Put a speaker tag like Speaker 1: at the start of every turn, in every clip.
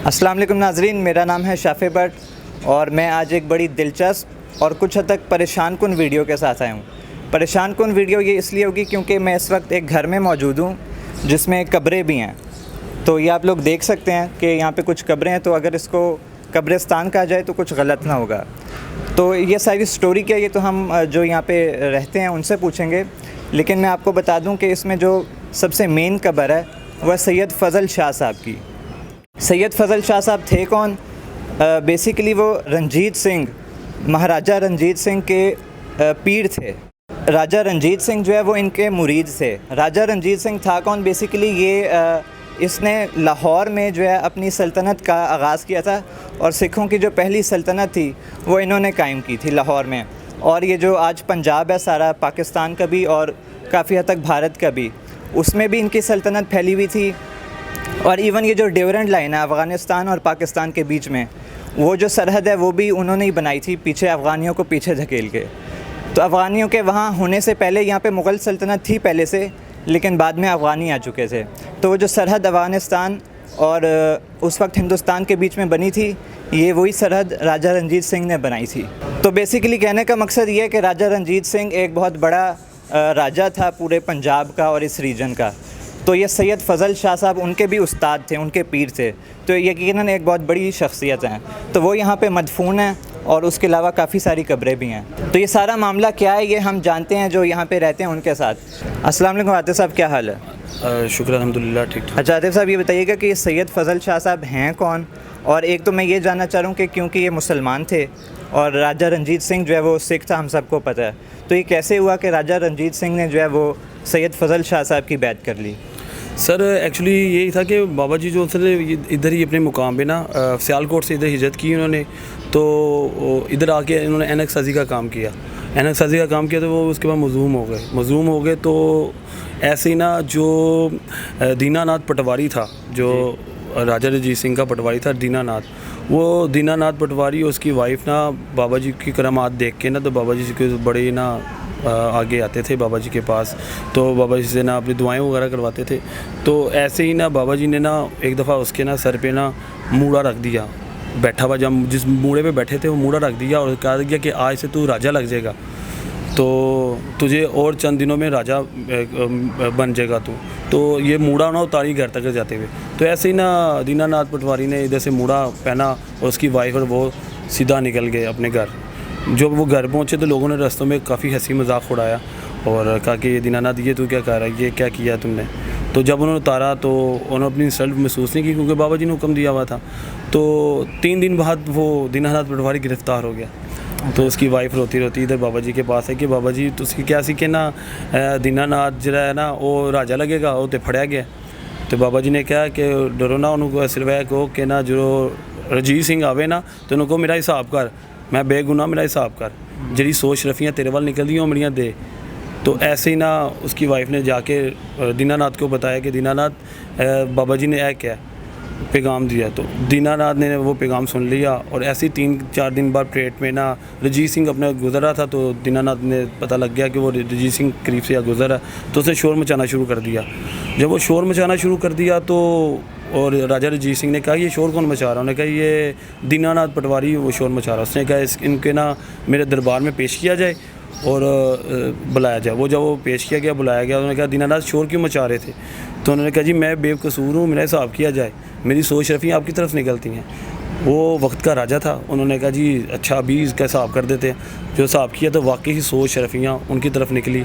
Speaker 1: अस्सलाम वालेकुम नाज़रीन, मेरा नाम है शाफ़े भट्ट और मैं आज एक बड़ी दिलचस्प और कुछ हद तक परेशान कुन वीडियो के साथ आया हूँ। परेशान कुन वीडियो ये इसलिए होगी क्योंकि मैं इस वक्त एक घर में मौजूद हूँ जिसमें कब्रें भी हैं। तो ये आप लोग देख सकते हैं कि यहाँ पे कुछ कब्रें हैं, तो अगर इसको कब्रिस्तान कहा जाए तो कुछ गलत ना होगा। तो ये सारी स्टोरी क्या, ये तो हम जो यहाँ पे रहते हैं उनसे पूछेंगे, लेकिन मैं आपको बता दूँ कि इसमें जो सबसे मेन कब्र है वह सैयद फ़ज़ल शाह साहब की। सैयद फ़ज़ल शाह साहब थे कौन? बेसिकली वो रंजीत सिंह, महाराजा रंजीत सिंह के पीर थे। राजा रंजीत सिंह जो है वो इनके मुरीद थे। राजा रंजीत सिंह था कौन? बेसिकली ये इसने लाहौर में जो है अपनी सल्तनत का आगाज़ किया था और सिखों की जो पहली सल्तनत थी वो इन्होंने कायम की थी लाहौर में। और ये जो आज पंजाब है सारा, पाकिस्तान का भी और काफ़ी हद तक भारत का भी, उसमें भी इनकी सल्तनत फैली हुई थी। और इवन ये जो डिवरेंट लाइन है अफ़गानिस्तान और पाकिस्तान के बीच में, वो जो सरहद है वो भी उन्होंने ही बनाई थी पीछे अफ़गानियों को पीछे धकेल के। तो अफ़गानियों के वहाँ होने से पहले यहाँ पे मुग़ल सल्तनत थी पहले से, लेकिन बाद में अफ़गानी आ चुके थे। तो वो जो सरहद अफ़गानिस्तान और उस वक्त हिंदुस्तान के बीच में बनी थी, ये वही सरहद राजा रंजीत सिंह ने बनाई थी। तो बेसिकली कहने का मकसद ये है कि राजा रंजीत सिंह एक बहुत बड़ा राजा था पूरे पंजाब का और इस रीजन का। तो ये सैयद फ़ज़ल शाह साहब उनके भी उस्ताद थे, उनके पीर थे, तो यकीनन एक बहुत बड़ी शख्सियत हैं। तो वो यहाँ पे मदफून हैं और उसके अलावा काफ़ी सारी कब्रें भी हैं। तो ये सारा मामला क्या है ये हम जानते हैं जो यहाँ पे रहते हैं उनके साथ। अस्सलाम वालेकुम आतिफ़ साहब, क्या हाल है?
Speaker 2: शुक्र अल्हम्दुलिल्लाह, ठीक ठाक।
Speaker 1: अच्छा आतिफ़ साहब, ये बताइएगा कि सैयद फ़ज़ल शाह साहब हैं कौन? और एक तो मैं ये जानना चाह रहा हूँ कि क्योंकि ये मुसलमान थे और राजा रंजीत सिंह जो है वो सिख था, हम सबको पता है, तो ये कैसे हुआ कि राजा रंजीत सिंह ने जो है वो सैयद फ़ज़ल शाह साहब की बैत कर ली?
Speaker 2: सर एक्चुअली यही था कि बाबा जी जो इधर ही अपने मुकाम पे ना सियालकोट से इधर हिजरत की उन्होंने, तो इधर आके इन्होंने ऐनक साजी का काम किया। ऐनक साजी का काम किया तो वो उसके बाद मज़ूम हो गए। तो ऐसे ही ना जो दीनानाथ पटवारी था, जो राजा रंजीत सिंह का पटवारी था दीनानाथ, वो दीनानाथ पटवारी उसकी वाइफ ना बाबा जी की करामात देख के ना, तो बाबा जी के बड़े ना आगे आते थे बाबा जी के पास, तो बाबा जी से ना अपनी दुआएं वगैरह करवाते थे। तो ऐसे ही ना बाबा जी ने ना एक दफ़ा उसके ना सर पे ना मूड़ा रख दिया, बैठा हुआ जब जिस मूड़े पे बैठे थे वो मूड़ा रख दिया और कहा गया कि आज से तू राजा लग जाएगा, तो तुझे और चंद दिनों में राजा बन जाएगा तू। तो ये मूड़ा ना उतारी घर तक जाते हुए। तो ऐसे ही ना दीनानाथ पटवारी ने इधर से मूड़ा पहना और उसकी वाइफ और वो सीधा निकल गए अपने घर। जब वो घर पहुँचे तो लोगों ने रास्तों में काफ़ी हंसी मजाक उड़ाया और कहा कि ये दीनानाथ ये तू क्या कर रहा है, ये क्या किया तुमने। तो जब उन्होंने उतारा तो उन्होंने अपनी इंसल्ट महसूस नहीं की क्योंकि बाबा जी ने हुक्म दिया हुआ था। तो 3 दिन बाद वो दीनानाथ पटवारी गिरफ़्तार हो गया। तो उसकी वाइफ रोती रोती इधर बाबा जी के पास है कि बाबा जी तुसी क्या सी कि ना दीनानाथ जरा है ना वो राजा लगेगा, वो तो फड़िया गया। तो बाबा जी ने कहा कि डरो ना, उन्होंने सिर्फ कहो कि ना जो रंजीत सिंह आवे ना तो उनको मेरा हिसाब कर, मैं बेगुनाह, मेरा हिसाब कर, जी सोच रफियाँ तेरे वाल निकल दी मेरियाँ दे। तो ऐसे ही ना उसकी वाइफ ने जाके दीनानाथ को बताया कि दीनानाथ बाबा जी ने क्या पैगाम दिया। तो दीनानाथ ने वो पैगाम सुन लिया और ऐसे ही 3-4 दिन बाद परेड में ना रंजीत सिंह अपना गुजर रहा था, तो दीनानाथ ने पता लग गया कि वो रंजीत सिंह करीब से गुजर है, तो उसने शोर मचाना शुरू कर दिया। जब वो शोर मचाना शुरू कर दिया तो और राजा रंजीत सिंह ने कहा ये शोर कौन मचा रहा है? उन्होंने कहा ये दीनानाथ पटवारी वो शोर मचा रहा है। उसने कहा इनके ना मेरे दरबार में पेश किया जाए और बुलाया जाए। वो जब वो पेश किया गया, बुलाया गया, उन्होंने कहा दीनानाथ शोर क्यों मचा रहे थे? तो उन्होंने कहा जी मैं बेकसूर हूँ, मेरा हिसाब किया जाए, मेरी सोच रफ़ियाँ आपकी तरफ निकलती हैं। वो वक्त का राजा था, उन्होंने कहा जी अच्छा अभी इसका हिसाब कर देते हैं। जो हिसाब किया तो वाकई ही सोच रफ़ियाँ उनकी तरफ निकली।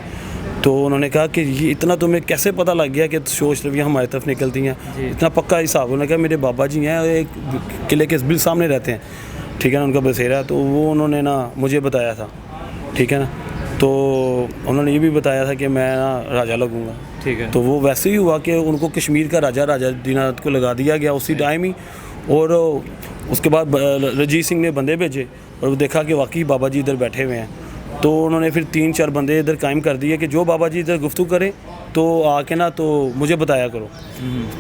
Speaker 2: तो उन्होंने कहा कि ये इतना तुम्हें कैसे पता लग गया कि सोच रफ़ियाँ हमारी तरफ निकलती हैं, इतना पक्का हिसाब? उन्होंने कहा मेरे बाबा जी हैं, एक किले के बिल सामने रहते हैं, ठीक है ना, उनका बसेरा, तो वो उन्होंने ना मुझे बताया था, ठीक है ना। तो उन्होंने ये भी बताया था कि मैं ना राजा लगूंगा,
Speaker 1: ठीक है।
Speaker 2: तो वो वैसे ही हुआ कि उनको कश्मीर का राजा दीनानाथ को लगा दिया गया उसी टाइम ही। और उसके बाद रंजीत सिंह ने बंदे भेजे और वो देखा कि वाकई बाबा जी इधर बैठे हुए हैं। तो उन्होंने फिर 3-4 बंदे इधर कायम कर दिए कि जो बाबा जी इधर गुफ्तगू करें तो आके ना तो मुझे बताया करो।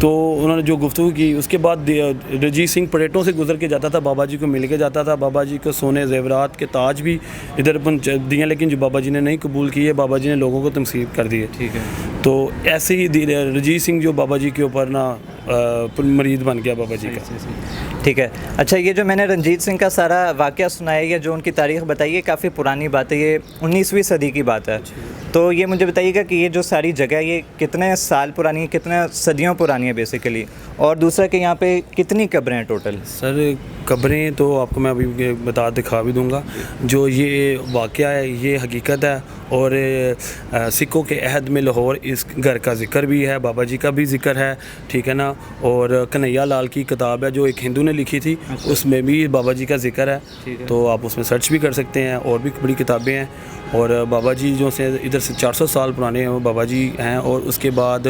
Speaker 2: तो उन्होंने जो गुफ्तगू की, उसके बाद रंजीत सिंह परेडों से गुजर के जाता था, बाबा जी को मिल के जाता था। बाबा जी को सोने जेवरात के ताज भी इधर दिए, लेकिन जो बाबा जी ने नहीं कबूल किए, बाबा जी ने लोगों को तमसीब कर दिए।
Speaker 1: ठीक है।
Speaker 2: तो ऐसे ही रंजीत सिंह जो बाबा जी के ऊपर ना मरीद बन गया बाबा जी का।
Speaker 1: ठीक है। अच्छा, ये जो मैंने रंजीत सिंह का सारा वाक़या सुना है या जो उनकी तारीख़ बताई है काफ़ी पुरानी बात है, ये 19वीं सदी की बात है। तो ये मुझे बताइएगा कि ये जो सारी जगह है ये कितने साल पुरानी है, कितने सदियों पुरानी है बेसिकली, और दूसरा कि यहाँ पे कितनी कब्रें हैं टोटल?
Speaker 2: सर कब्रें तो आपको मैं अभी दिखा भी दूंगा। जो ये वाक़या है ये हकीकत है, और सिखों के अहद में लाहौर इस घर का ज़िक्र भी है, बाबा जी का भी ज़िक्र है, ठीक है ना। और कन्हैया लाल की किताब है जो एक हिंदू ने लिखी थी, उसमें भी बाबा जी का ज़िक्र है, तो आप उसमें सर्च भी कर सकते हैं। और भी बड़ी किताबें हैं, और बाबा जी जो से इधर से 400 साल पुराने हैं वो बाबा जी हैं। और उसके बाद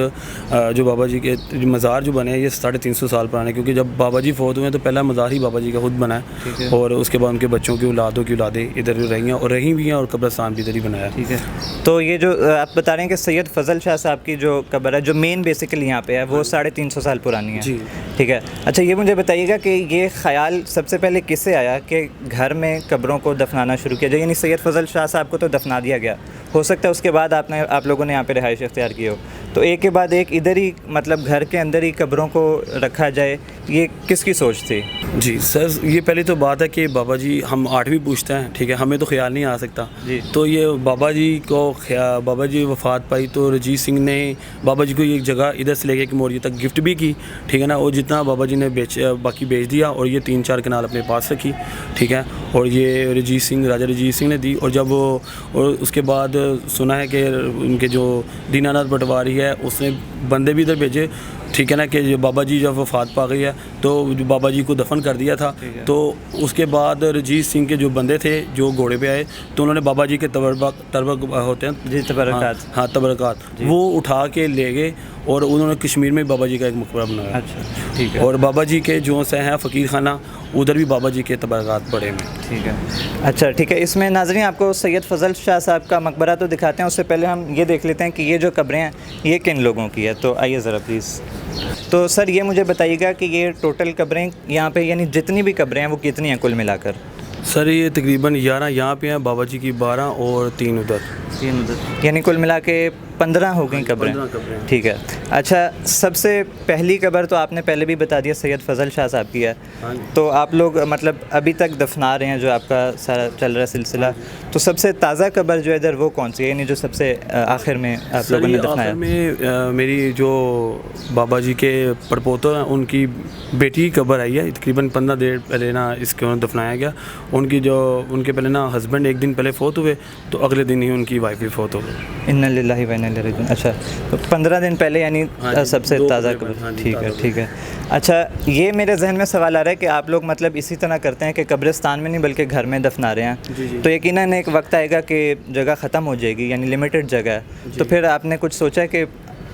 Speaker 2: जो बाबा जी के मज़ार जो बने हैं ये 350 साल पुराने, क्योंकि जब बाबा जी फौत हुए तो पहला मज़ार ही बाबा जी का खुद बना है, और उसके बाद उनके बच्चों की औलादों की औलादें इधर रही हैं और रही भी हैं, और कब्रिस्तान भी इधर ही बनाया है।
Speaker 1: ठीक है। तो ये जो आप बता रहे हैं कि सैयद फजल शाह साहब की जो कब्र है जो मेन बेसिकली यहाँ पे है वो 350 साल पुरानी है
Speaker 2: जी।
Speaker 1: ठीक है। अच्छा, ये मुझे बताइएगा कि ये ख्याल सबसे पहले किससे आया कि घर में कब्रों को दफनाना शुरू किया जाए? यानी सैयद फजल शाह साहब को तो दफना दिया गया, हो सकता है उसके बाद आप लोगों ने यहाँ पे रिहाइश इख्तियार की हो, तो एक के बाद एक इधर ही मतलब घर के अंदर ही कब्रों को रखा जाए, ये किसकी सोच थी?
Speaker 2: जी सर, ये पहले तो बात है कि बाबा जी हम 8वीं पूछते हैं, ठीक है, हमें तो ख्याल नहीं आ सकता
Speaker 1: जी।
Speaker 2: तो ये बाबा जी वफ़ात पाई तो रंजीत सिंह ने बाबा जी को एक जगह इधर से लेके मोरिया तक गिफ्ट भी की, ठीक है ना। और जितना बाबा जी ने बाकी बेच दिया, और ये 3-4 कनाल अपने पास रखी, ठीक है। और ये राजा रंजीत सिंह ने दी। और जब और उसके बाद सुना है कि उनके जो दीनानाथ पटवारी है उसने बंदे भी इधर भेजे, ठीक है ना, कि जो बाबा जी जब वफ़ात पा गई है तो जो बाबा जी को दफन कर दिया था। तो उसके बाद रंजीत सिंह के जो बंदे थे जो घोड़े पे आए तो उन्होंने बाबा जी के तबरक होते हैं
Speaker 1: जी, तबरकात,
Speaker 2: हाँ तबरकात, वो उठा के ले गए और उन्होंने कश्मीर में बाबा जी का एक मकबरा बनाया।
Speaker 1: अच्छा, ठीक है।
Speaker 2: और बाबा जी के जो से हैं फ़कीर खाना, उधर भी बाबा जी के तबरकात पड़े हुए।
Speaker 1: ठीक है। अच्छा, ठीक है। इसमें नाज़रीन आपको सैयद फजल शाह साहब का मकबरा तो दिखाते हैं, उससे पहले हम ये देख लेते हैं कि ये जो कब्रें हैं ये किन लोगों की है। तो आइए ज़रा प्लीज़। तो सर ये मुझे बताइएगा कि ये टोटल कब्रें यहाँ पे यानी जितनी भी कब्रें हैं वो कितनी हैं कुल मिलाकर?
Speaker 2: सर ये तकरीबन 11 यहाँ पे हैं, बाबा जी की 12 और 3 उधर,
Speaker 1: यानी कुल मिला के 15 हो गई कब्रें।
Speaker 2: 15 कब्रें।
Speaker 1: ठीक है। अच्छा, सबसे पहली कब्र तो आपने पहले भी बता दिया सैयद फजल शाह साहब की है, तो आप लोग मतलब अभी तक दफना रहे हैं जो आपका सारा चल रहा है सिलसिला, तो सबसे ताज़ा कब्र जो है इधर वो कौन सी है, यानी जो सबसे आखिर में आप लोगों ने दफनाया?
Speaker 2: आखिर में मेरी जो बाबा जी के परपोतो हैं उनकी बेटी की कब्र आई है, तकरीबन 15 दिन पहले ना इसको दफनाया गया। उनके पहले ना हस्बैंड एक दिन पहले फ़ौत हुए, तो अगले दिन ही उनकी वाइफ भी फ़ौत हो गई।
Speaker 1: इन्ना लिल्लाहि व इन्ना इलैहि राजिऊन। अच्छा, तो 15 दिन पहले यानी सबसे ताज़ा कब्र।
Speaker 2: हाँ जी,
Speaker 1: ठीक है, ठीक है। अच्छा, ये मेरे जहन में सवाल आ रहा है कि आप लोग मतलब इसी तरह करते हैं कि कब्रिस्तान में नहीं बल्कि घर में दफना रहे हैं, तो यकीनन एक वक्त आएगा कि जगह ख़त्म हो जाएगी, यानी लिमिटेड जगह है, तो फिर आपने कुछ सोचा कि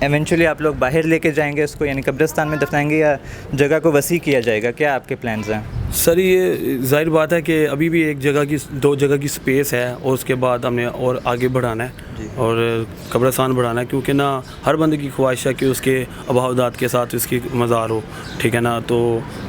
Speaker 1: एवेंचुअली आप लोग बाहर लेके जाएंगे इसको, यानी कब्रिस्तान में दफनाएंगे या जगह को वसी किया जाएगा? क्या आपके प्लान्स हैं?
Speaker 2: सर ये जाहिर बात है कि अभी भी 2 जगह की स्पेस है, और उसके बाद हमने और आगे बढ़ाना है और कब्रिस्तान बढ़ाना है, क्योंकि ना हर बंदे की ख्वाहिश है कि उसके अबावदात के साथ उसकी मज़ार हो, ठीक है ना। तो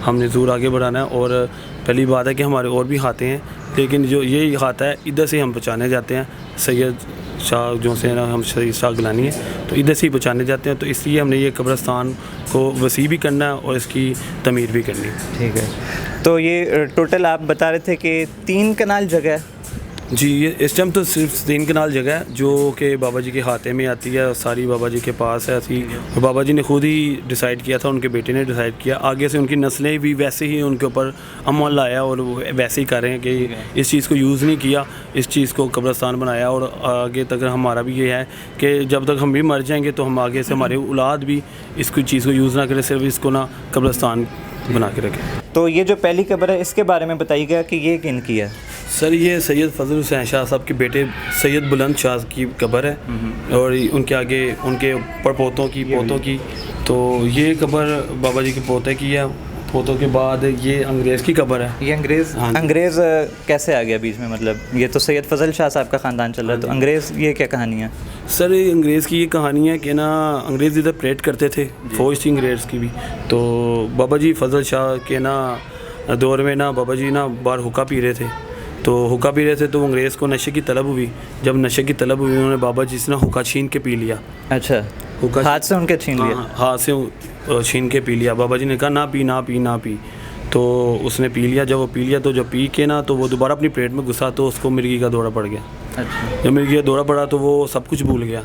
Speaker 2: हमने ज़रूर आगे बढ़ाना है। और पहली बात है कि हमारे और भी खाते हैं, लेकिन जो ये खाता है इधर से हम पहुँचाने जाते हैं, सैयद शाह जो से ना हम सैयद शाह गिलानी है तो इधर से ही पहुँचाने जाते हैं, तो इसलिए हमने ये कब्रिस्तान को वसी भी करना है और इसकी तमीर भी करनी है।
Speaker 1: ठीक है। तो ये टोटल आप बता रहे थे कि 3 कनाल जगह है?
Speaker 2: जी, ये इस टाइम तो सिर्फ 3 कनाल जगह है जो कि बाबा जी के खाते में आती है, सारी बाबा जी के पास है ऐसी। और बाबा जी ने खुद ही डिसाइड किया था, उनके बेटे ने डिसाइड किया, आगे से उनकी नस्लें भी वैसे ही उनके ऊपर अमल लाया और वो वैसे ही कर रहे हैं कि इस चीज़ को यूज़ नहीं किया, इस चीज़ को कब्रिस्तान बनाया। और आगे तक हमारा भी ये है कि जब तक हम भी मर जाएंगे तो हम आगे से हमारे औलाद भी इसको चीज़ को यूज़ ना करें, सिर्फ इसको ना कब्रिस्तान बना के रखें।
Speaker 1: तो ये जो पहली कब्र है इसके बारे में बताइएगा कि ये किन की है?
Speaker 2: सर ये सैयद फजल हुसैन शाह साहब के बेटे सैयद बुलंद शाह की कब्र है, और उनके आगे उनके पोतों की। तो ये कब्र बाबा जी के पोते की है। पोतों के बाद ये अंग्रेज़ की कब्र है।
Speaker 1: ये अंग्रेज़ कैसे आ गया बीच में? मतलब ये तो सैयद फजल शाह साहब का ख़ानदान चल रहा है, तो अंग्रेज़ ये क्या कहानी है?
Speaker 2: सर ये अंग्रेज़ की ये कहानी है कि ना अंग्रेज़ इधर परेड करते थे, फ़ौज थी अंग्रेज़ की भी। तो बाबा जी फजल शाह के ना दौर में ना बाबा जी ना बाहर हुक्का पी रहे थे, तो अंग्रेज़ को नशे की तलब हुई। जब नशे की तलब हुई उन्होंने बाबा जी से ना हुक्का छीन के पी लिया।
Speaker 1: अच्छा, हुक्का हाथ से उनके छीन लिया?
Speaker 2: हाथ से छीन के पी लिया। बाबा जी ने कहा ना पी। तो उसने पी लिया। जब वो पी लिया तो जब पी के ना तो वो दोबारा अपनी प्लेट में घुसा तो उसको मिर्गी का दौरा पड़ गया।
Speaker 1: अच्छा।
Speaker 2: जब मिर्गी का दौरा पड़ा तो वो सब कुछ भूल गया,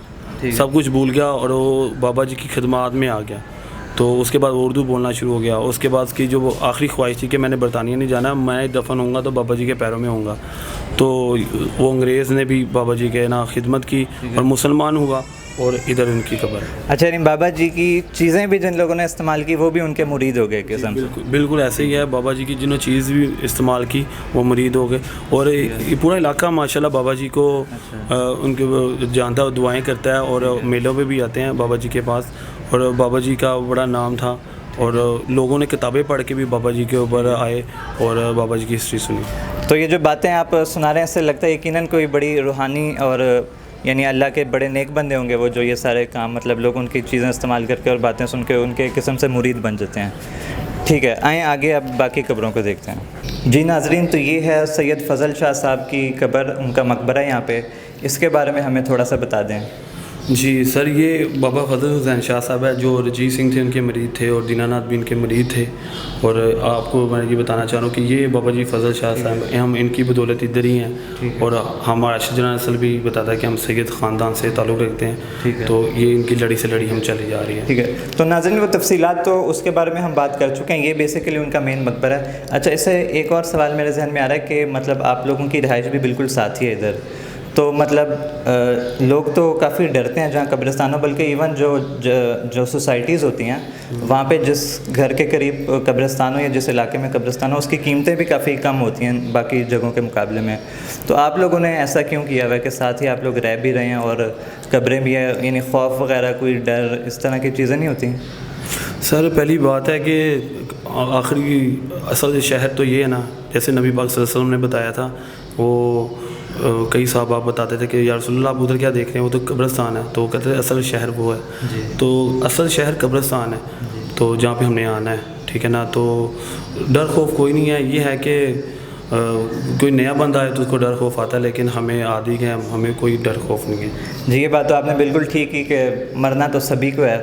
Speaker 2: सब कुछ भूल गया और वो बाबा जी की खिदमत में आ गया। तो उसके बाद उर्दू बोलना शुरू हो गया। उसके बाद की जो वो आखिरी ख्वाहिश थी कि मैंने बरतानिया नहीं जाना, मैं दफन होऊंगा तो बाबा जी के पैरों में होऊंगा। तो वो अंग्रेज़ ने भी बाबा जी के ना खिदमत की और मुसलमान हुआ और इधर उनकी कब्र है।
Speaker 1: अच्छा, यानी बाबा जी की चीज़ें भी जिन लोगों ने इस्तेमाल की वो भी उनके मुरीद हो गए किस्म से।
Speaker 2: बिल्कुल बिल्कुल ऐसे ही है। बाबा जी की जिन्होंने चीज़ भी इस्तेमाल की वो मुरीद हो गए। और ये पूरा इलाका माशाल्लाह बाबा जी को उनके जानता और दुआएं करता है और मेलों पे भी आते हैं बाबा जी के पास। और बाबा जी का बड़ा नाम था और लोगों ने किताबें पढ़ के भी बाबा जी के ऊपर आए और बाबा जी की हिस्ट्री सुनी।
Speaker 1: तो ये जो बातें आप सुना रहे हैं इससे लगता है यकीनन कोई बड़ी रूहानी और यानी अल्लाह के बड़े नेक बंदे होंगे वो, जो ये सारे काम मतलब लोग उनकी चीज़ें इस्तेमाल करके और बातें सुन के उनके किस्म से मुरीद बन जाते हैं। ठीक है, आएँ आगे अब बाकी कब्रों को देखते हैं। जी नाजरीन, तो ये है सैयद फ़ज़ल शाह साहब की कब्र, उनका मकबरा यहाँ पे, इसके बारे में हमें थोड़ा सा बता दें।
Speaker 2: जी सर, ये बाबा फजल हुसैन शाह साहब है जो रजीत सिंह थे उनके मरीद थे और दीनानाथ भी इनके मरीद थे। और आपको मैं ये बताना चाह रहा हूँ कि ये बाबा जी फजल शाह साहब, हम इनकी बदौलत इधर ही हैं। और हमारा शजरा नस्ल भी बताता है कि हम सैयद ख़ानदान से ताल्लुक़ रखते हैं। तो ये इनकी लड़ी से लड़ी हम चली जा रही है।
Speaker 1: ठीक है, तो नाज़रीन वो तफसीलात तो उसके बारे में हम बात कर चुके हैं, ये बेसिकली उनका मेन मकबरा है। अच्छा, इससे एक और सवाल मेरे जहन में आ रहा है कि मतलब आप लोगों की रिहाइश भी बिल्कुल साथ ही है इधर, तो मतलब लोग तो काफ़ी डरते हैं जहाँ कब्रिस्तानों, बल्कि इवन जो सोसाइटीज़ होती हैं वहाँ पे जिस घर के करीब कब्रिस्तान हो या जिस इलाके में कब्रिस्तान हो उसकी कीमतें भी काफ़ी कम होती हैं बाकी जगहों के मुकाबले में। तो आप लोगों ने ऐसा क्यों किया हुआ है कि साथ ही आप लोग रह भी रहे हैं और कब्रें भी हैं, यानी खौफ वगैरह कोई डर इस तरह की चीज़ें नहीं होती?
Speaker 2: सर पहली बात है कि आखिरी असल शहर तो ये है ना, जैसे नबी पाक सल्लल्लाहु अलैहि वसल्लम ने बताया था, वो कई साहब आप बताते थे कि या रसूलुल्लाह आप उधर क्या देख रहे हैं, वो तो कब्रिस्तान है। तो वो कहते थे असल शहर वो है। तो असल शहर कब्रिस्तान है, तो जहाँ पे हमने आना है, ठीक है ना। तो डर खौफ कोई नहीं है। ये है कि कोई नया बंदा है तो उसको डर खौफ आता है, लेकिन हमें आदि के हमें कोई डर खौफ नहीं है।
Speaker 1: जी, ये बात तो आपने बिल्कुल ठीक की कि मरना तो सभी को है।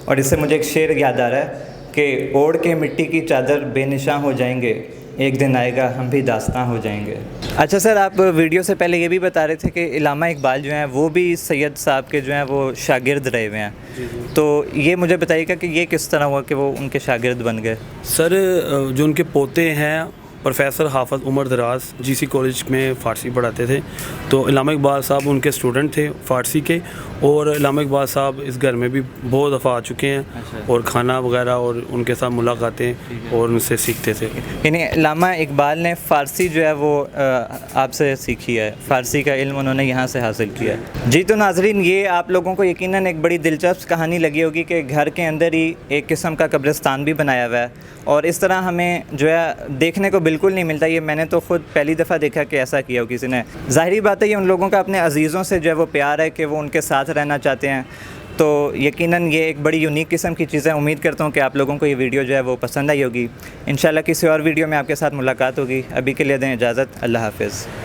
Speaker 1: और इससे मुझे एक शेर याद आ रहा है कि ओढ़ के मिट्टी की चादर बेनिशां हो जाएंगे, एक दिन आएगा हम भी दास्तां हो जाएंगे। अच्छा सर, आप वीडियो से पहले ये भी बता रहे थे कि इलामा इकबाल जो हैं वो भी सैयद साहब के जो हैं वो शागिर्द रहे हुए हैं। तो ये मुझे बताइएगा कि ये किस तरह हुआ कि वो उनके शागिर्द बन गए?
Speaker 2: सर जो उनके पोते हैं प्रोफेसर हाफ़िज़ उमर दराज जीसी कॉलेज में फ़ारसी पढ़ाते थे। तो इलामा इकबाल साहब उनके स्टूडेंट थे फ़ारसी के। और इलामा इकबाल साहब इस घर में भी बहुत दफ़ा आ चुके हैं और खाना वगैरह और उनके साथ मुलाकातें और उनसे सीखते थे।
Speaker 1: यानी इलामा इकबाल ने फ़ारसी जो है वो आपसे सीखी है, फ़ारसी का इल्म उन्होंने यहाँ से हासिल किया है। जी, तो नाजरीन ये आप लोगों को यकीनन एक बड़ी दिलचस्प कहानी लगी होगी कि घर के अंदर ही एक किस्म का कब्रिस्तान भी बनाया हुआ है और इस तरह हमें जो है देखने को बिल्कुल नहीं मिलता। ये मैंने तो ख़ुद पहली दफ़ा देखा कि ऐसा किया हो किसी ने। ज़ाहिरी बात है ये उन लोगों का अपने अजीज़ों से जो है वो प्यार है कि वो उनके साथ रहना चाहते हैं। तो यकीनन ये एक बड़ी यूनिक किस्म की चीज़ है। उम्मीद करता हूँ कि आप लोगों को ये वीडियो जो है वो पसंद आई होगी। इंशाल्लाह किसी और वीडियो में आपके साथ मुलाकात होगी। अभी के लिए दें इजाज़त। अल्लाह हाफ़िज़।